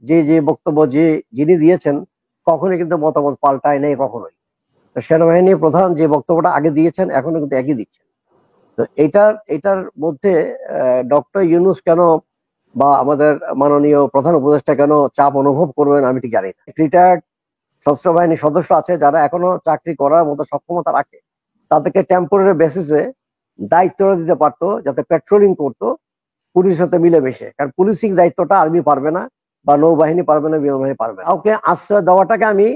যে যে বক্তব্য যিনি দিয়েছেন কখনোই কিন্তু মতামত পাল্টায় নেই কখনোই। তো সেনাবাহিনী প্রধান যে বক্তব্যটা আগে দিয়েছেন এখনো কিন্তু একই দিচ্ছেন। তো এটার মধ্যে ডক্টর ইউনূস কেন বা আমাদের মাননীয় প্রধান উপদেষ্টা কেন চাপ অনুভব করবেন আমি ঠিক জানি না। রিটায়ার্ড সশস্ত্র বাহিনীর সদস্য আছে যারা এখনো চাকরি করার মতো সক্ষমতা রাখে, তাদেরকে টেম্পোরারি বেসিসে দায়িত্বটা দিতে পারতো, যাতে পেট্রোলিং করতো পুলিশের সাথে মিলেমিশে। কারণ পুলিশিং দায়িত্বটা আর্মি পারবে না, বা নৌবাহিনী পারবে না, বিমান বাহিনী পারবে না। কাউকে আশ্রয় দেওয়াটাকে আমি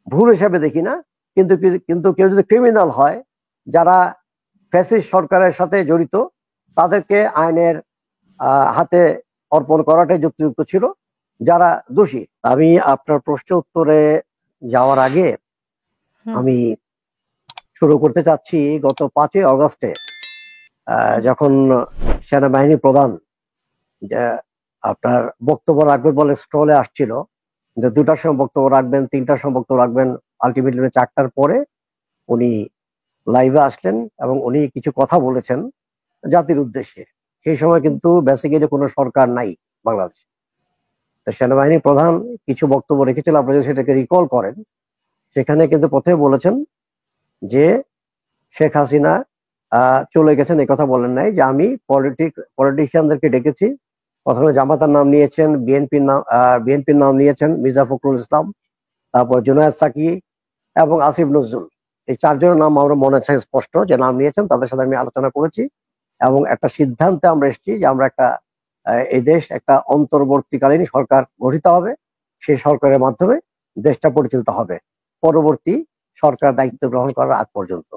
ভুল হিসেবে দেখি না, কিন্তু কিন্তু কেউ যদি ক্রিমিনাল হয়, যারা ফ্যাসিস্ট সরকারের সাথে জড়িত, তাদেরকে আইনের হাতে অর্পণ করাটাই যুক্তিযুক্ত ছিল। যারা দোষী, আমি আপনার প্রশ্নের উত্তরে যাওয়ার আগে আমি শুরু করতে চাচ্ছি গত 5ই অগস্টে যখন সেনাবাহিনী প্রধান আপনার বক্তব্য রাখবেন বলে স্টলে আসছিল, যে 2টার সময় বক্তব্য রাখবেন, 3টার সময় বক্তব্য রাখবেন, আলটিমেটলি 4টার পরে উনি লাইভে আসলেন এবং উনি কিছু কথা বলেছেন জাতির উদ্দেশ্যে। সেই সময় কিন্তু বেসিক্যালি কোনো সরকার নাই বাংলাদেশে। সেনাবাহিনী প্রধান কিছু বক্তব্য রেখেছিল, আপনারা যদি সেটাকে রিকল করেন, সেখানে কিন্তু প্রথমে বলেছেন যে শেখ হাসিনা চলে গেছেন, এই কথা বলেন নাই। যে আমি পলিটিশিয়ানদেরকে ডেকেছি, প্রথমে জামাতার নাম নিয়েছেন, বিএনপির নাম নিয়েছেন, মির্জা ফখরুল ইসলাম, তারপর জুনায়েদ সাকি এবং আসিফ নজরুল, এই 4 জনের নাম আমরা মনে আছে স্পষ্ট যে নাম নিয়েছেন, তাদের সাথে আমি আলোচনা করেছি এবং একটা সিদ্ধান্তে আমরা এসেছি যে আমরা এই দেশ একটা অন্তর্বর্তীকালীন সরকার গঠিত হবে, সেই সরকারের মাধ্যমে দেশটা পরিচালিত হবে পরবর্তী সরকার দায়িত্ব গ্রহণ করার আগ পর্যন্ত।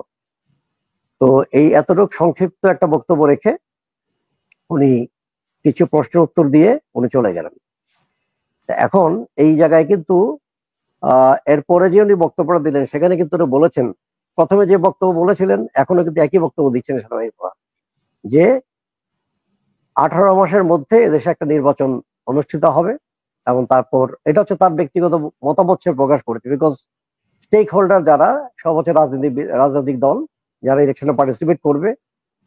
তো এই এতটুকু সংক্ষিপ্ত একটা বক্তব্য রেখে উনি কিছু প্রশ্নের উত্তর দিয়ে উনি চলে গেলেন। এখন এই জায়গায় কিন্তু এরপরে যে উনি বক্তব্যটা দিলেন, সেখানে কিন্তু উনি বলেছেন, প্রথমে যে বক্তব্য বলেছিলেন এখনো কিন্তু একই বক্তব্য দিচ্ছেন সেনাবাহিনী প্রধান, যে 18 মাসের মধ্যে এদেশে একটা নির্বাচন অনুষ্ঠিত হবে। এবং তারপর এটা হচ্ছে তার ব্যক্তিগত মতামত সে প্রকাশ করেছে, বিকজ স্টেক হোল্ডার যারা সব হচ্ছে রাজনৈতিক দল যারা ইলেকশনে পার্টিসিপেট করবে,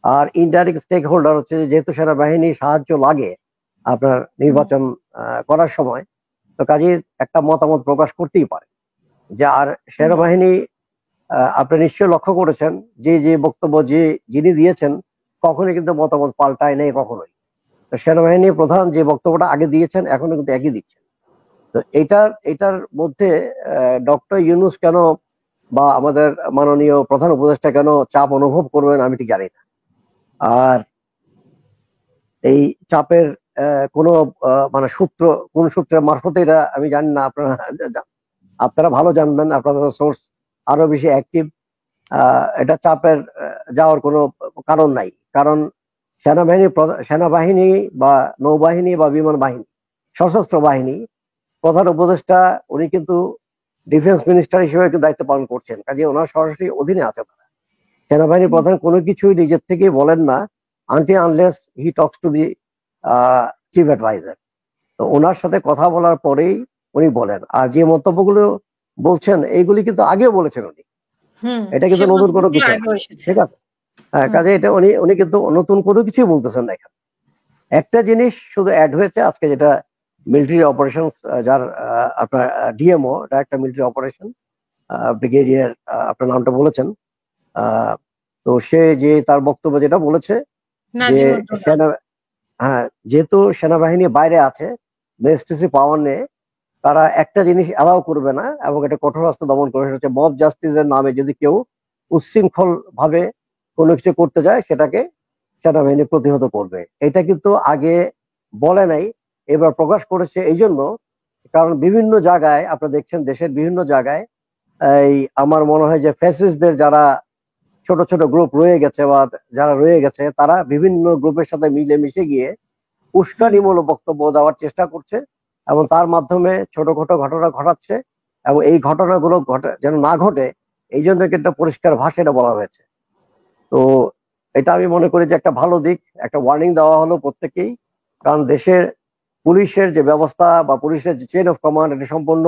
আর ইনডাইরেক্ট স্টেক হোল্ডার হচ্ছে যেহেতু সেনাবাহিনী সাহায্য লাগে আপনার নির্বাচন করার সময়, তো কাজে একটা মতামত প্রকাশ করতেই পারে। যে আর সেনাবাহিনী আপনি নিশ্চয়ই লক্ষ্য করেছেন যে যে বক্তব্য যিনি দিয়েছেন কখনোই কিন্তু মতামত পাল্টায় নেই কখনোই। তো সেনাবাহিনী প্রধান যে বক্তব্যটা আগে দিয়েছেন এখনো কিন্তু একই দিচ্ছেন। তো এটার মধ্যে ডক্টর ইউনূস কেন বা আমাদের মাননীয় প্রধান উপদেষ্টা কেন চাপ অনুভব করবেন আমি ঠিক জানি না। আর এই চাপের কোনো মানে কোন সূত্রের মারফতে এটা আমি জানি না, আপনারা ভালো জানবেন, আপনাদের সোর্স আরো বেশি অ্যাক্টিভ। এটা চাপের যাওয়ার কোনো কারণ নাই, কারণ সেনাবাহিনী বা নৌবাহিনী বা বিমান বাহিনী, সশস্ত্র বাহিনী প্রধান উপদেষ্টা উনি কিন্তু ডিফেন্স মিনিস্টার হিসেবে দায়িত্ব পালন করছেন, কাজে ওনার সরাসরি অধীনে আছে তারা। সেনাবাহিনী প্রধান কোনো কিছুই নিজের থেকে বলেন না unless he talks to the chief advisor. তো ওনার সাথে কথা বলার পরেই উনি বলেন। আর যে মন্তব্যগুলো বলছেন এইগুলি কিন্তু আগেও বলেছেন উনি, এটা কিন্তু নতুন কোনো কিছু, ঠিক আছে? হ্যাঁ, কাজে এটা উনি কিন্তু নতুন কোনো কিছুই বলতেছেন না। এখানে একটা জিনিস শুধু অ্যাড হয়েছে আজকে, যেটা মিলিটারি অপারেশন, যার আপনার ডিএমও, এটা একটা মিলিটারি অপারেশন, ব্রিগেডিয়ার আপনার নামটা বলেছেন। তো সে যে তার বক্তব্য যেটা বলেছে যে যেহেতু সেনাবাহিনী বাইরে আছে, লেজিসলেটিভ পাওয়ার নিয়ে, তারা একটা জিনিস অ্যালাউ করবে না এবং এটা কঠোর হস্তে দমন করে, সেটা হচ্ছে মব জাস্টিসের নামে যদি কেউ উচ্ছৃঙ্খল ভাবে কোনো কিছু করতে যায় সেটাকে সেনাবাহিনী প্রতিহত করবে। এটা কিন্তু আগে বলে নাই, এবার প্রকাশ করেছে। এই জন্য কারণ বিভিন্ন জায়গায় আপনারা দেখছেন, দেশের বিভিন্ন জায়গায় এই আমার মনে হয় যে ফ্যাসিস্টদের যারা ছোট ছোট গ্রুপ রয়ে গেছে বা যারা রয়ে গেছে, তারা বিভিন্ন গ্রুপের সাথে মিশে গিয়ে উস্কানিমূলক বক্তব্য দেওয়ার চেষ্টা করছে এবং তার মাধ্যমে ছোটখাটো ঘটনা ঘটাচ্ছে, এবং এই ঘটনাগুলো যেন না ঘটে এই জন্য একটা পরিষ্কার ভাষায় এটা বলা হয়েছে। তো এটা আমি মনে করি যে একটা ভালো দিক, একটা ওয়ার্নিং দেওয়া হলো প্রত্যেকেই, কারণ দেশের পুলিশের যে ব্যবস্থা বা পুলিশের যে চেইন অফ কমান্ড, এটা সম্পূর্ণ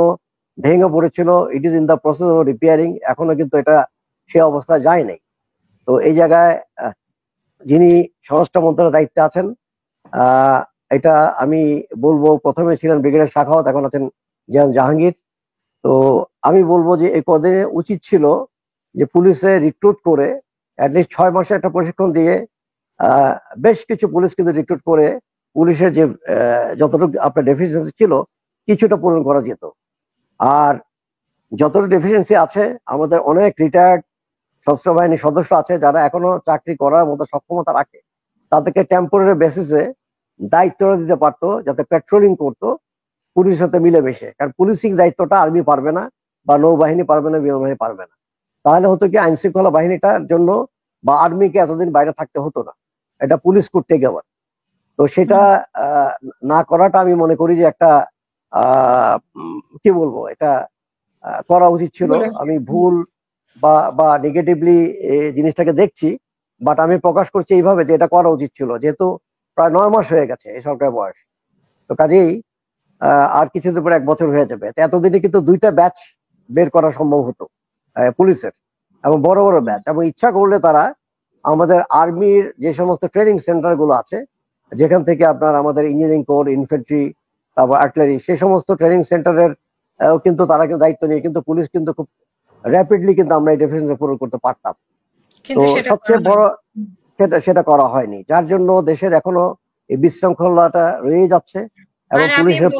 ভেঙে পড়েছিল। It is in the process of repairing, এখনো কিন্তু এটা সে অবস্থায় যায় নাই। তো এই জায়গায় যিনি স্বরাষ্ট্র মন্ত্রণালয়ের দায়িত্বে আছেন, এটা আমি বলবো, প্রথমে ছিলেন ব্রিগেডিয়ার শাখাওয়াত, এখন আছেন জিয়ান জাহাঙ্গীর। তো আমি বলবো যে এই পদে উচিত ছিল যে পুলিশে রিক্রুট করে অ্যাটলিস্ট 6 মাসের একটা প্রশিক্ষণ দিয়ে বেশ কিছু পুলিশ কিন্তু রিক্রুট করে পুলিশের যে যতটুকু আপনার ডেফিসিয়েন্সি ছিল কিছুটা পূরণ করা যেত। আর যতটুকু ডেফিসিয়েন্সি আছে, আমাদের অনেক রিটায়ার্ড সশস্ত্র বাহিনীর সদস্য আছে যারা এখনো চাকরি করার মতো সক্ষমতা রাখে, তাদেরকে টেম্পোরারি বেসিসে দায়িত্বটা দিতে পারতো, যাতে পেট্রোলিং করতো পুলিশের সাথে মিলেমিশে। কারণ পুলিশিং দায়িত্বটা আর্মি পারবে না, বা নৌবাহিনী পারবে না, বিমান বাহিনী পারবে না। তাহলে হতো কি, আইন শৃঙ্খলা বাহিনীটার জন্য বা আর্মিকে এতদিন বাইরে থাকতে হতো না, এটা পুলিশ করতে গেবার। তো সেটা না করাটা আমি মনে করি যে একটা কি বলবো, এটা করা উচিত ছিল। আমি ভুল বা নেগেটিভলি জিনিসটাকে দেখছি, বাট আমি প্রকাশ করছি এইভাবে যে এটা করা উচিত ছিল, যেহেতু প্রায় 9 মাস হয়ে গেছে এই সরকারের বয়স। তো কাজেই আর কিছুদিন পরে 1 বছর হয়ে যাবে। এতদিনে কিন্তু 2টা ব্যাচ বের করা সম্ভব হতো পুলিশের, এবং বড় বড় ব্যাচ। এবং ইচ্ছা করলে তারা আমাদের আর্মির যে সমস্ত ট্রেনিং সেন্টার গুলো আছে, যেখান থেকে আপনার আমাদের ইঞ্জিনিয়ারিং কোর, ইনফ্যান্ট্রি, তারপর আর্টিলারি, সেই সমস্ত ট্রেনিং সেন্টারের কিন্তু তারা কিন্তু দায়িত্ব নিয়ে কিন্তু পুলিশ কিন্তু খুব র্যাপিডলি কিন্তু আমরা এই ডেফিসিয়েন্সি পূরণ করতে পারতাম। তো সবচেয়ে বড় সেটা করা হয়নি, যার জন্য দেশের এখনো এই বিশৃঙ্খলাটা রয়ে যাচ্ছে। এবং পুলিশের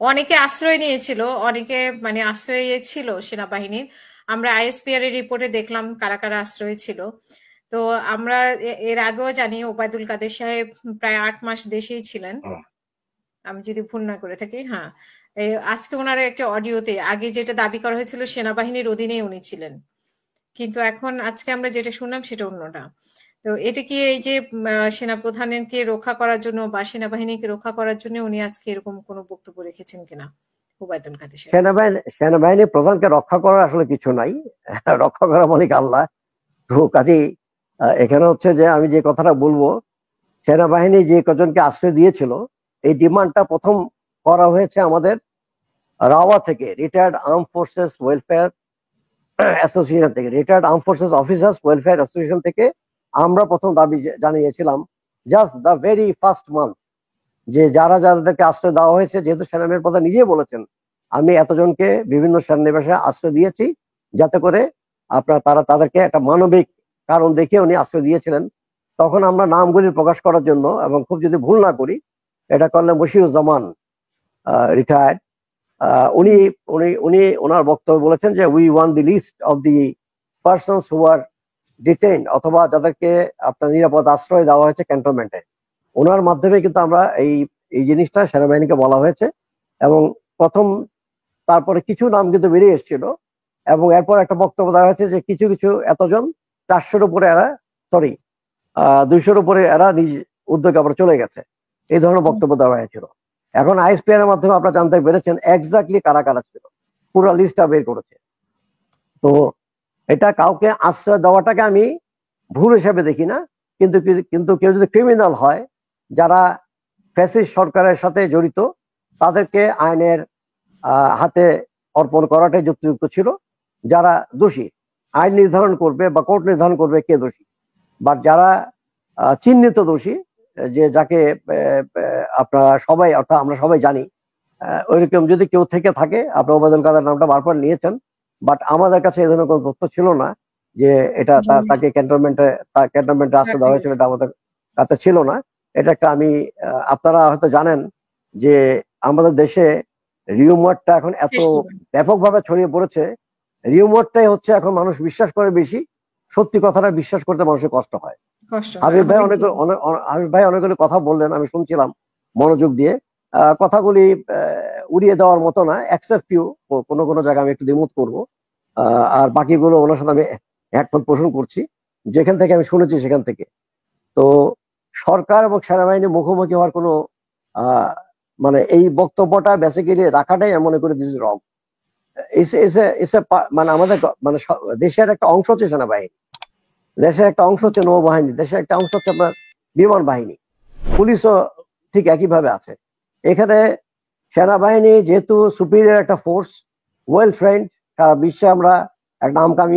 অনেকে আশ্রয় নিয়েছিল, অনেকে মানে আশ্রয় ছিল সেনাবাহিনীর। আমরা আইএসপিআর এর রিপোর্টে দেখলাম কারা কারা আশ্রয় ছিল। তো আমরা এর আগেও জানি ওবায়দুল কাদের সাহেব প্রায় 8 মাস দেশেই ছিলেন, আমি যদি ভুল না করে থাকি। হ্যাঁ, আজকে ওনার একটা অডিওতে আগে যেটা দাবি করা হয়েছিল সেনাবাহিনীর অধীনেই উনি ছিলেন, কিন্তু এখন আজকে আমরা যেটা শুনলাম সেটা অন্যটা। তো এটা কি এই যে সেনাপ্রধানকে রক্ষা করার জন্য বা সেনাবাহিনীকে রক্ষা করার জন্য উনি আজকে এরকম কোনো বক্তব্য রেখেছেন কিনা ওবায়দুল কাদের সাহেব? সেনাবাহিনী প্রধানকে রক্ষা করার আসলে কিছু নাই, রক্ষা করা মালিক আল্লাহ। তো কাজেই এখানে হচ্ছে যে আমি যে কথাটা বলবো, সেনাবাহিনী যে কজনকে আশ্রয় দিয়েছিল, এই ডিমান্ডটা প্রথম করা হয়েছে আমাদের রাওয়া থেকে, retired arm forces welfare association থেকে, retired arm forces officers welfare association থেকে আমরা প্রথম দাবি জানিয়েছিলাম, just the very first month, যে যারা যাদেরকে আশ্রয় দেওয়া হয়েছে, যেহেতু সেনাবাহিনীর প্রধান নিজেই বলেছেন আমি এতজনকে বিভিন্ন সেনানিবাসে আশ্রয় দিয়েছি, যাতে করে তাদেরকে একটা মানবিক কারণ দেখিয়ে উনি আশ্রয় দিয়েছিলেন। তখন আমরা নামগুলি প্রকাশ করার জন্য, এবং খুব যদি ভুল না করি, এটা করলেন বশিরুজ্জামান, রিটায়ার্ড। উনি উনি উনি ওনার বক্তব্য বলেছেন যে we want the list of the persons who are detained, অথবা যাদেরকে আপনার নিরাপদ আশ্রয় দেওয়া হয়েছে ক্যান্টনমেন্টে। ওনার মাধ্যমে কিন্তু আমরা এই জিনিসটা সেনাবাহিনীকে বলা হয়েছে। এবং তারপরে কিছু নাম কিন্তু বেরিয়ে এসেছিল, এবং এরপর একটা বক্তব্য দেওয়া হয়েছে যে কিছু কিছু এতজন 400-র উপরে এরা, সরি 200-র উপরে এরা নিজ উদ্যোগে আবার চলে গেছে, এই ধরনের বক্তব্য দেওয়া হয়েছিল। এখন আইএসপিআর এর মাধ্যমে আপনারা জানতে পেরেছেন এক্স্যাক্টলি কারা কারা ছিল, পুরো লিস্টটা বের করেছে। তো এটা কাউকে আশ্রয় দেওয়াটাকে আমি ভুল হিসেবে দেখি না, কিন্তু কেউ যদি ক্রিমিনাল হয়, যারা ফ্যাসিস্ট সরকারের সাথে জড়িত, তাদেরকে আইনের হাতে অর্পণ করাটাই যুক্তিযুক্ত ছিল। যারা দোষী, আইন নির্ধারণ করবে বা কোর্ট নির্ধারণ করবে কে দোষী। বাট যারা চিহ্নিত দোষী, যে যাকে আপনারা সবাই, অর্থাৎ আমরা সবাই জানি, ওইরকম যদি কেউ থেকে থাকে, আপনার ওবায়দুল কাদের নামটা বারবার নিয়েছেন, বাট আমাদের কাছে এই ধরনের কোনো তথ্য ছিল না যে এটা তাকে ক্যান্টনমেন্টে আশ্রয় দেওয়া হয়েছিল, এটা আমাদের কাছে ছিল না। এটা একটা আপনারা হয়তো জানেন যে আমাদের দেশে রিউমারটা এখন এত ব্যাপকভাবে ছড়িয়ে পড়েছে, রিউমারটাই হচ্ছে এখন মানুষ বিশ্বাস করে বেশি, সত্যি কথাটা বিশ্বাস করতে মানুষের কষ্ট হয়। হাবিব ভাই অনেকগুলো কথা বললেন, আমি শুনছিলাম মনোযোগ দিয়ে। কথাগুলি উড়িয়ে দেওয়ার মতো না, এক্সেপ্ট ফিউ, কোনো কোনো জায়গায় আমি একটু দ্বিমত করবো, আর বাকিগুলো ওনার সাথে আমি একমত পোষণ করছি, যেখান থেকে আমি শুনেছি সেখান থেকে। তো সরকার এবং সেনাবাহিনী মুখোমুখি হওয়ার কোনো মানে এই বক্তব্যটা বেসিক্যালি রাখাটাই আমি মনে করি দিস ইজ রং। মানে আমাদের মানে দেশের একটা অংশ হচ্ছে সেনাবাহিনী, দেশের একটা অংশ হচ্ছে নৌবাহিনী, দেশের একটা অংশ হচ্ছে আপনার বিমান বাহিনী, পুলিশও ঠিক একইভাবে আছে। এখানে সেনাবাহিনী যেহেতু সুপিরিয়র একটা ফোর্স, ওয়েল ট্রেন্ড, সারা বিশ্বে আমরা একটা নাম কামিয়ে